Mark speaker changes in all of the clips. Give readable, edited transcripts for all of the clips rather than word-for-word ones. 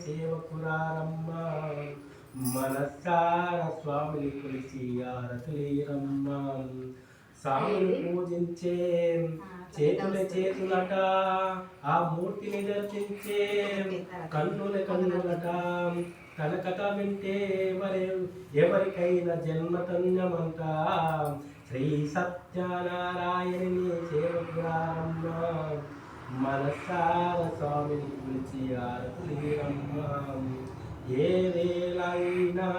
Speaker 1: సేవకురారమ్మ మనసార స్వామిని కొలిచి ఆరతులేరమ్మ స్వామిని పూజించే చేతులట ఆ మూర్తిని దర్శించే కన్నులట తన కథ వింటే ఎవరికైనా జన్మతన్యమంట శ్రీ సత్యనారాయణని సేవకురారమ్మ మనసార స్వామిని పిలిచి ఆరతులేరమ్మ ఏ వేళైనా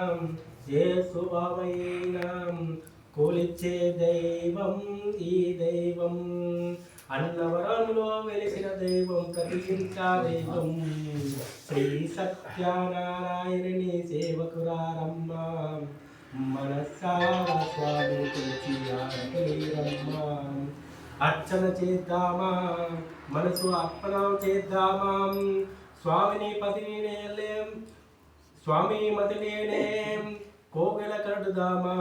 Speaker 1: ఏ శుభమైనా కొలిచే దైవం ఈ దైవం అన్నవరంలో వెలిసిన దైవం కదిలించా దైవం శ్రీ సత్యనారాయణని సేవకురారమ్మ మనసార స్వామిని పిలిచి ఆరతులేరమ్మ అర్చన చేద్దామా మనసు అర్పణం చేద్దామా స్వామిని పదినేలేం స్వామి మదినేనే కోవెల కడుదామా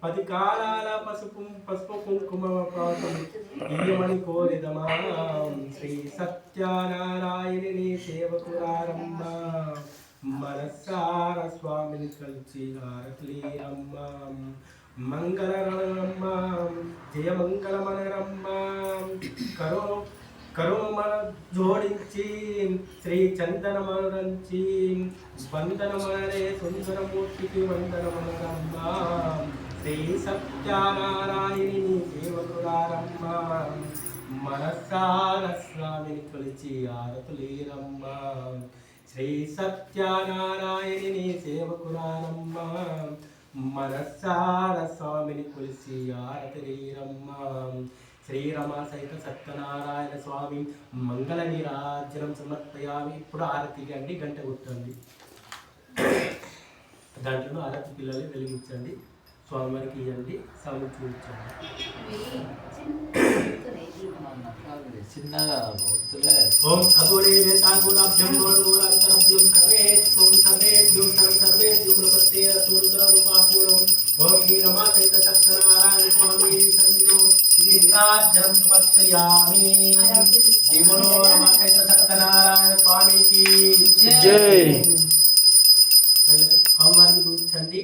Speaker 1: 10 కాలాల పసుపు కుంకుమ పాతం ఇయ్యమని కోరిదమా శ్రీ సత్యనారాయణని సేవకురారమ్మ మనసార స్వామిని కలిసి హారతులేరమ్మ మంగళరమ్మ జయ మంగళమనరమ్మ కరుమల జోడించి శ్రీ చందనమరంచి వందనమనరే సుందరమూర్తికి వందనమనరమ్మ శ్రీ సత్యనారాయణి సేవకురారమ్మ మనసార స్వామిని కొలిచి ఆరతులేరమ్మ శ్రీ సత్యనారాయణి సేవకురారమ్మ మనసార స్వామిని కొలిచి ఆరతులేరమ్మ శ్రీరమ సహిత సత్యనారాయణ స్వామి మంగళ నీరాజనం సమర్పయామి. ఇప్పుడు ఆరతికి అండి గంట కొట్టండి, దాంట్లో ఆరతి పిల్లలు వెలిగించండి, స్వామివారికి ఇవ్వండి, స్వామికి చూపించండి. ఓం ఖగోళే వేతాగోరాభ్యం గోరగోరాంతరభ్యం సర్వేత్వం సర్వేభ్యం సర్వేభ్యం కులపత్యేన సూరుద్రరూపాభ్యం ఓం శ్రీరమ సహిత సత్యనారాయణ స్వామి సన్నిధో ఇది నిరాజనం సమర్పయామి. జీవనో రమ సహిత సత్యనారాయణ స్వామికి జై. స్వామివారిని చూపించండి,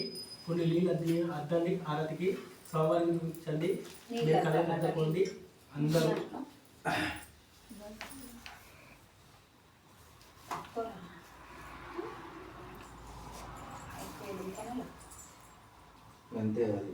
Speaker 1: కొన్ని నీళ్ళు అద్దండి ఆరతికి. స్వామివారిని చూపించండి, మీరు కళ్ళని అద్దకోండి అందరూ.
Speaker 2: అంతే అది